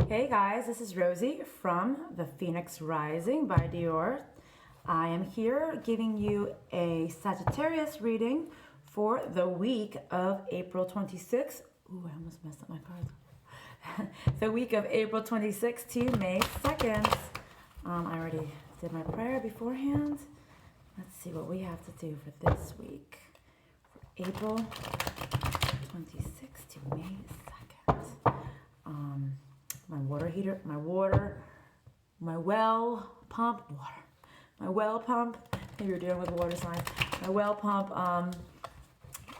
Hey guys, this is Rosie from The Phoenix Rising by Dior. I am here giving you a Sagittarius reading for the week of April 26th. Ooh, I almost messed up my cards. The week of April 26th to May 2nd. I already did my prayer beforehand. Let's see what we have to do for this week. For April 26th to May 2nd. My well pump, maybe you're dealing with water signs. My well pump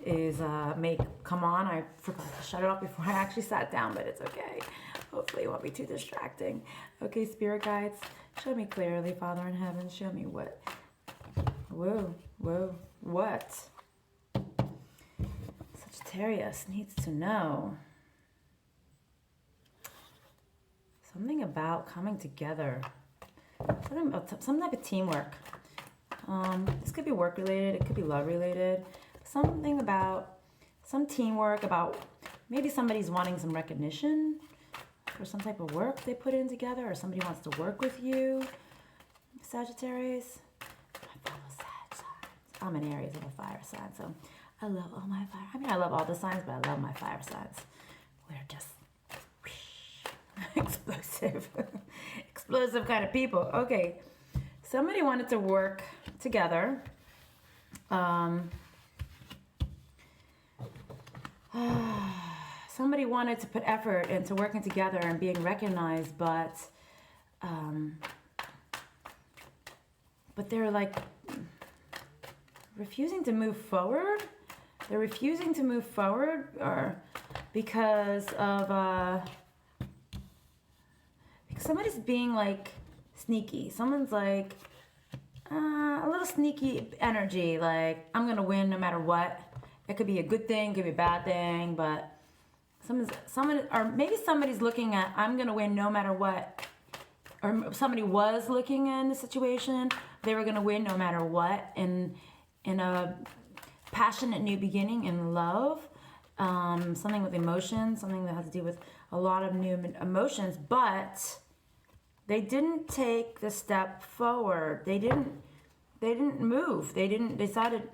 is come on. I forgot to shut it off before I actually sat down, but it's okay. Hopefully it won't be too distracting. Okay, spirit guides, show me clearly, Father in heaven, show me what. What Sagittarius needs to know. Something about coming together. Something about some type of teamwork. This could be work related. It could be love related. Something about some teamwork. About maybe somebody's wanting some recognition for some type of work they put in together, or somebody wants to work with you. Sagittarius. I follow Sag signs. I'm an Aries of a fire sign, so I love all my fire. I mean, I love all the signs, but I love my fire signs. We're just explosive kind of people. Okay, somebody wanted to work together. Somebody wanted to put effort into working together and being recognized, but they're like refusing to move forward. They're refusing to move forward, or because of somebody's being like sneaky. Someone's like a little sneaky energy, like I'm gonna win no matter what. It could be a good thing, it could be a bad thing, but somebody's looking at I'm gonna win no matter what. Or somebody was looking in the situation, they were gonna win no matter what, in a passionate new beginning in love. Something with emotions, something that has to do with a lot of new emotions, but they didn't take the step forward. They didn't move. They didn't decided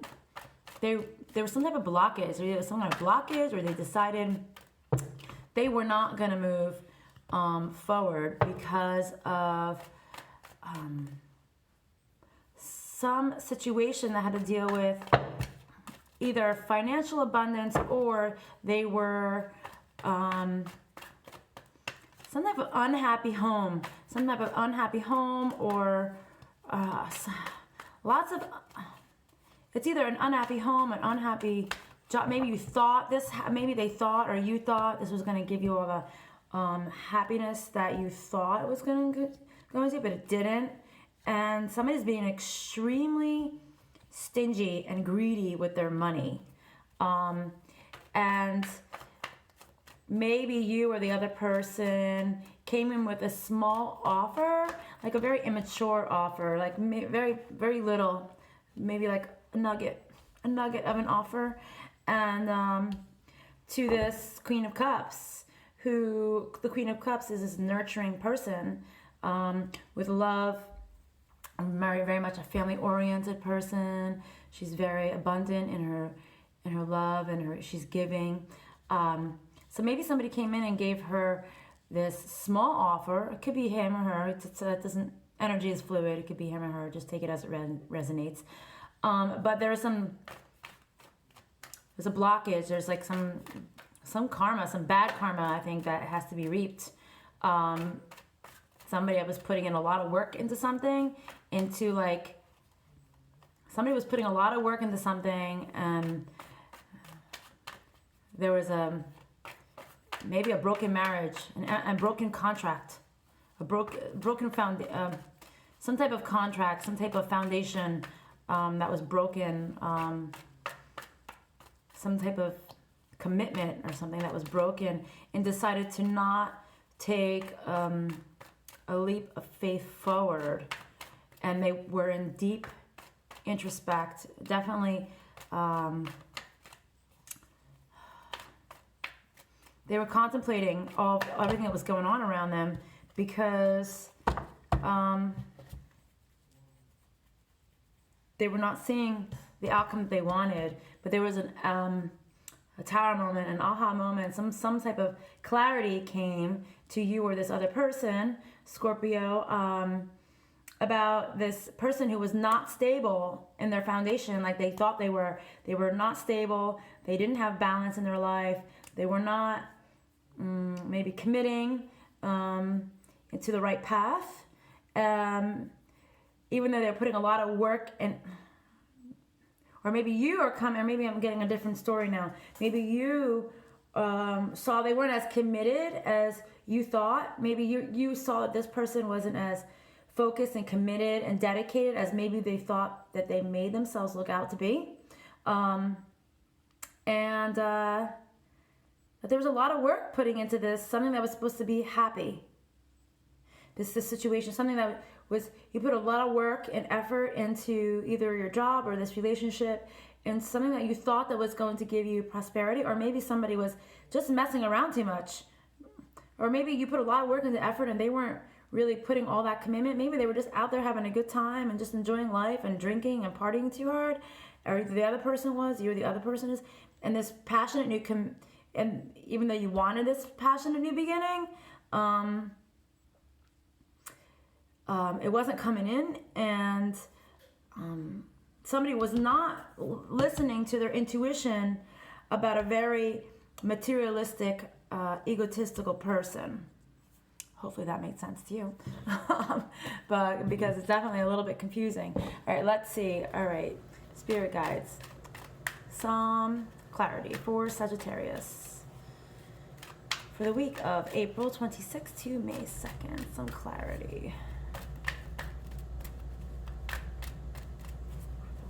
there was some type of blockage. Or there was some kind of blockage, or they decided they were not going to move forward because of some situation that had to deal with either financial abundance, or they were some type of unhappy home, or lots of, it's either an unhappy home, an unhappy job. Maybe you thought maybe they thought, or you thought this was going to give you all the happiness that you thought it was going to, but it didn't. And somebody's being extremely stingy and greedy with their money. And maybe you or the other person came in with a small offer, like a very immature offer, like very, very little, maybe like a nugget of an offer. And to this Queen of Cups, the Queen of Cups is this nurturing person with love. Very much a family-oriented person. She's very abundant in her love, and she's giving. So maybe somebody came in and gave her this small offer. It could be him or her. It doesn't. Energy is fluid. It could be him or her. Just take it as it resonates. But there's a blockage. There's like some karma, some bad karma, I think, that has to be reaped. Somebody that was putting in a lot of work into something, and there was maybe a broken marriage, and broken contract, some type of contract, some type of foundation that was broken, some type of commitment or something that was broken, and decided to not take a leap of faith forward. And they were in deep introspect, definitely they were contemplating everything that was going on around them, because they were not seeing the outcome that they wanted. But there was a tower moment, an aha moment, some type of clarity came to you or this other person, Scorpio, about this person who was not stable in their foundation. Like they thought they were not stable. They didn't have balance in their life. They were not maybe committing into the right path. Even though they're putting a lot of work in. Or maybe you are coming, or maybe I'm getting a different story now. Maybe you saw they weren't as committed as you thought. Maybe you saw that this person wasn't as focused and committed and dedicated as maybe they thought that they made themselves look out to be. And that there was a lot of work putting into this, something that was supposed to be happy. This situation, something that was, you put a lot of work and effort into either your job or this relationship, and something that you thought that was going to give you prosperity, or maybe somebody was just messing around too much. Or maybe you put a lot of work into effort and they weren't really putting all that commitment. Maybe they were just out there having a good time and just enjoying life and drinking and partying too hard. Or the other person was, you or the other person is. And this passionate new, and even though you wanted this passionate new beginning, it wasn't coming in, and somebody was not listening to their intuition about a very materialistic, egotistical person. Hopefully that made sense to you, but because it's definitely a little bit confusing. All right, let's see. All right, spirit guides, some clarity for Sagittarius for the week of April 26th to May 2nd. Some clarity.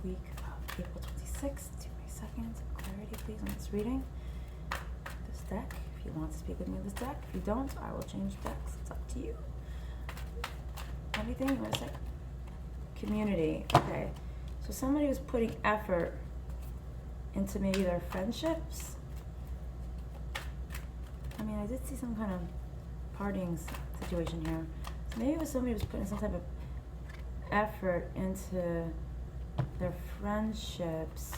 Week of April 26th to May 2nd. Clarity, please, on this reading. This deck, if you want to speak with me on this deck. If you don't, I will change decks. It's up to you. Anything you want to say? Community. Okay. So somebody was putting effort into maybe their friendships. I mean, I did see some kind of partying situation here. So maybe it was somebody was putting some type of effort into their friendships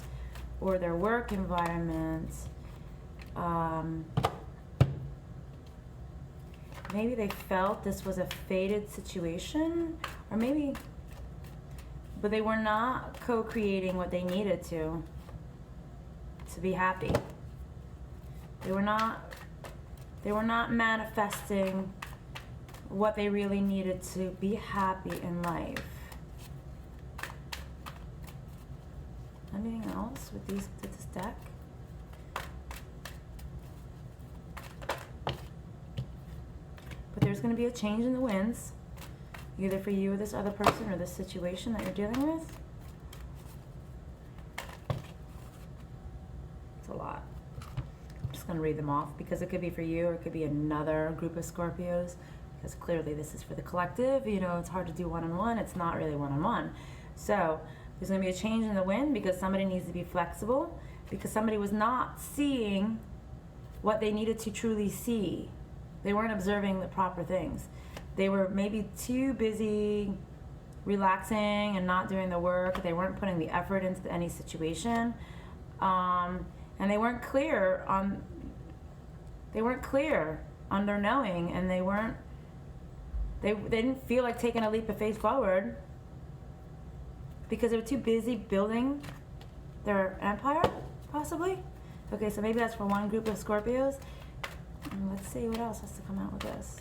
or their work environment. Maybe they felt this was a fated situation, or maybe, but they were not co-creating what they needed to be happy. They were not manifesting what they really needed to be happy in life. Anything else with this deck? But there's going to be a change in the winds, either for you or this other person or this situation that you're dealing with. It's a lot. I'm just going to read them off because it could be for you or it could be another group of Scorpios, because clearly this is for the collective. You know, it's hard to do one-on-one. It's not really one-on-one. So there's going to be a change in the wind because somebody needs to be flexible, because somebody was not seeing what they needed to truly see. They weren't observing the proper things. They were maybe too busy relaxing and not doing the work. They weren't putting the effort into any situation. And they weren't clear on their knowing, and they didn't feel like taking a leap of faith forward, because they were too busy building their empire, possibly. Okay, so maybe that's for one group of Scorpios. And let's see what else has to come out with this.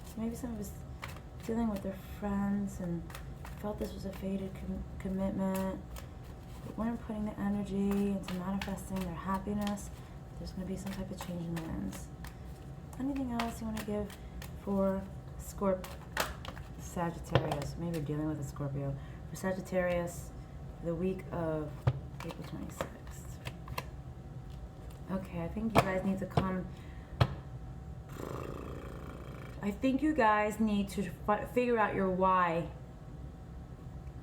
So maybe someone was dealing with their friends and felt this was a fated commitment. They weren't putting the energy into manifesting their happiness. There's going to be some type of change in the winds. Anything else you want to give for Sagittarius? Maybe you're dealing with a Scorpio. For Sagittarius, the week of April 26th. Okay, I think you guys need to come. I think you guys need to figure out your why.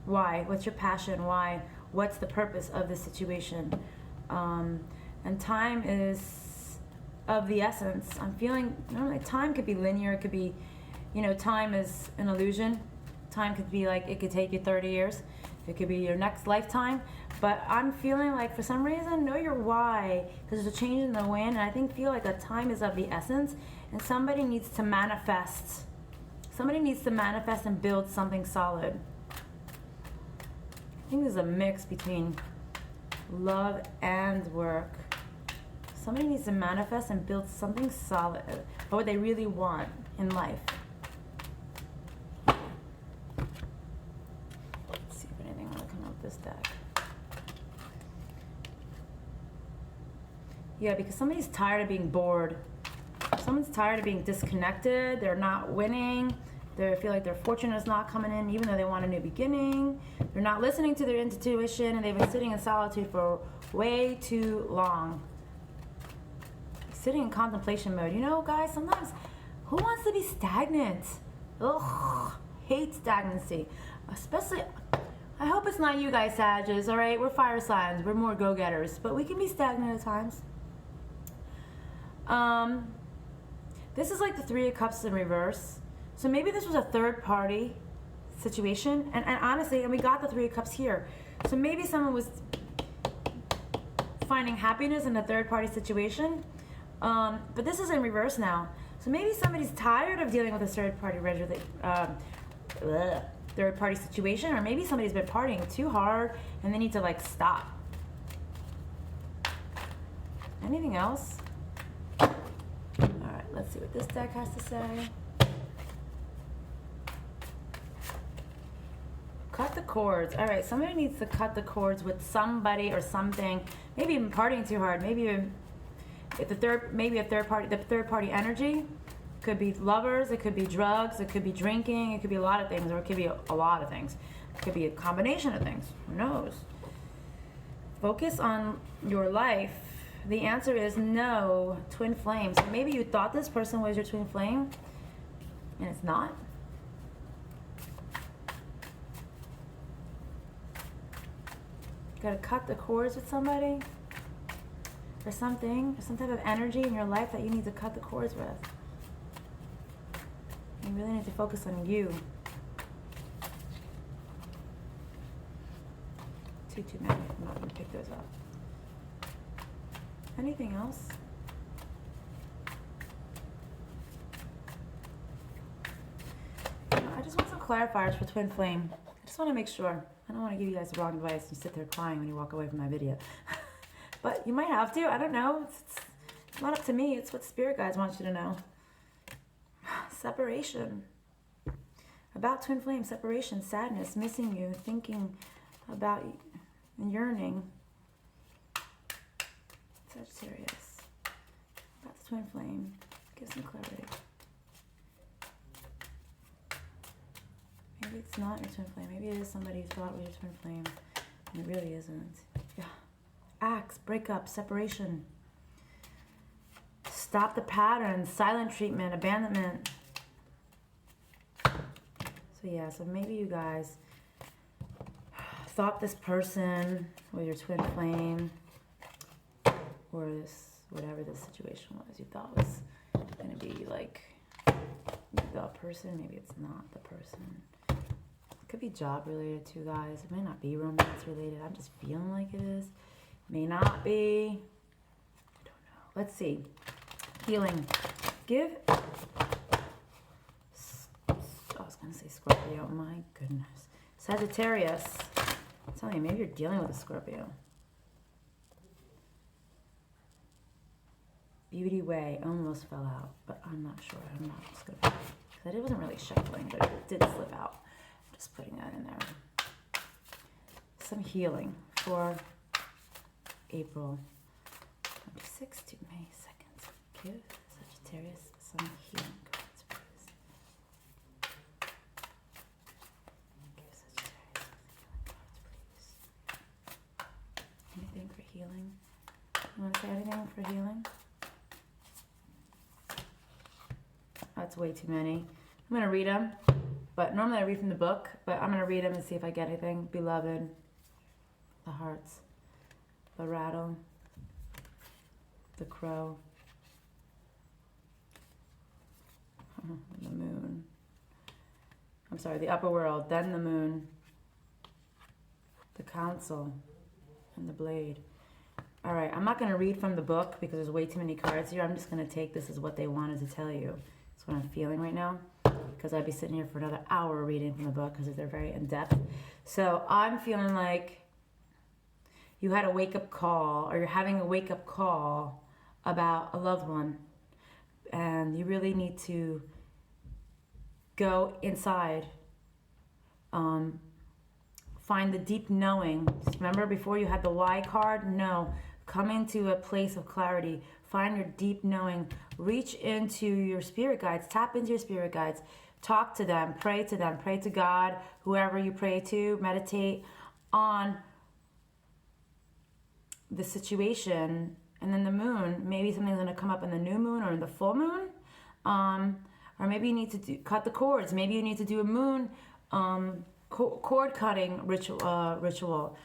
Why? What's your passion? Why What's the purpose of this situation? And time is of the essence. I'm feeling, normally time could be linear. It could be, time is an illusion. Time could be like, it could take you 30 years. It could be your next lifetime. But I'm feeling like, for some reason, know your why. Because there's a change in the wind. And feel like a time is of the essence. And somebody needs to manifest. Somebody needs to manifest and build something solid. I think there's a mix between love and work. Somebody needs to manifest and build something solid, or what they really want in life. Let's see if anything will come out with this deck. Yeah, because somebody's tired of being bored. Someone's tired of being disconnected. They're not winning. They feel like their fortune is not coming in, even though they want a new beginning. They're not listening to their intuition, and they've been sitting in solitude for way too long. Sitting in contemplation mode. Guys, sometimes, who wants to be stagnant? Ugh, hate stagnancy. Especially, I hope it's not you guys, Sages, all right? We're fire signs. We're more go-getters, but we can be stagnant at times. This is like the Three of Cups in reverse. So maybe this was a third-party situation, and honestly, and we got the Three of Cups here. So maybe someone was finding happiness in a third-party situation. But this is in reverse now. So maybe somebody's tired of dealing with a third-party situation, or maybe somebody's been partying too hard and they need to stop. Anything else? All right, let's see what this deck has to say. Cut the cords. All right, somebody needs to cut the cords with somebody or something. Maybe even partying too hard. Maybe even the third party energy. Could be lovers, it could be drugs, it could be drinking, it could be a lot of things, or it could be a lot of things. It could be a combination of things. Who knows? Focus on your life. The answer is no, twin flames. So maybe you thought this person was your twin flame, and it's not. Gotta cut the cords with somebody, or something, or some type of energy in your life that you need to cut the cords with. You really need to focus on you. Too many. I'm not gonna pick those up. Anything else? I just want some clarifiers for twin flame. I just want to make sure. I don't want to give you guys the wrong advice and you sit there crying when you walk away from my video. But you might have to. I don't know. It's not up to me. It's what spirit guides want you to know. Separation. About twin flame, separation, sadness, missing you, thinking about you, and yearning. Sagittarius. About the twin flame. Give some clarity. Maybe it's not your twin flame. Maybe it is somebody who thought it was your twin flame, and it really isn't. Yeah. Acts, breakup, separation. Stop the pattern, silent treatment, abandonment. So yeah, so maybe you guys thought this person was your twin flame, or this, whatever this situation was, you thought was going to be like the person. Maybe it's not the person. It could be job related too, guys. It may not be romance related. I'm just feeling like it is. May not be. I don't know. Let's see. Healing. Give. I was going to say Scorpio. My goodness. Sagittarius. I'm telling you, maybe you're dealing with a Scorpio. Beauty Way almost fell out, but I'm not sure. I'm not just going to. Because it wasn't really shuffling, but it did slip out. I'm just putting that in there. Some healing for April 26th to May 2nd. Give Sagittarius some healing cards, please. Give Sagittarius some healing cards, please. Anything for healing? You want to say anything for healing? That's way too many. I'm going to read them, but normally I read from the book, but I'm going to read them and see if I get anything. Beloved, the hearts, the rattle, the crow, the moon. I'm sorry, the upper world, then the moon, the council, and the blade. All right, I'm not going to read from the book because there's way too many cards here. I'm just going to take this as what they wanted to tell you. That's what I'm feeling right now, because I'd be sitting here for another hour reading from the book because they're very in-depth. So I'm feeling like you had a wake-up call, or you're having a wake-up call about a loved one, and you really need to go inside, find the deep knowing. Remember before you had the why card? No. Come into a place of clarity. Find your deep knowing. Reach into your spirit guides. Tap into your spirit guides. Talk to them. Pray to them. Pray to God, whoever you pray to. Meditate on the situation. And then the moon, maybe something's going to come up in the new moon or in the full moon. Or maybe you need to cut the cords. Maybe you need to do a moon cord cutting ritual.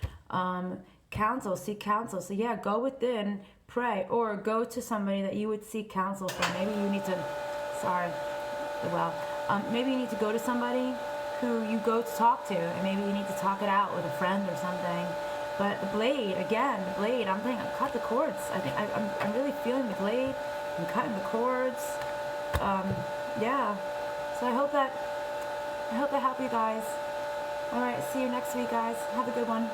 Counsel, seek counsel. So yeah, go within, pray, or go to somebody that you would seek counsel from. Maybe you need to, maybe you need to go to somebody who you go to talk to, and maybe you need to talk it out with a friend or something. But the blade, again, the blade, I'm thinking, cut the cords. I think I'm really feeling the blade and cutting the cords. Yeah. So I hope that helped you guys. All right, see you next week, guys. Have a good one.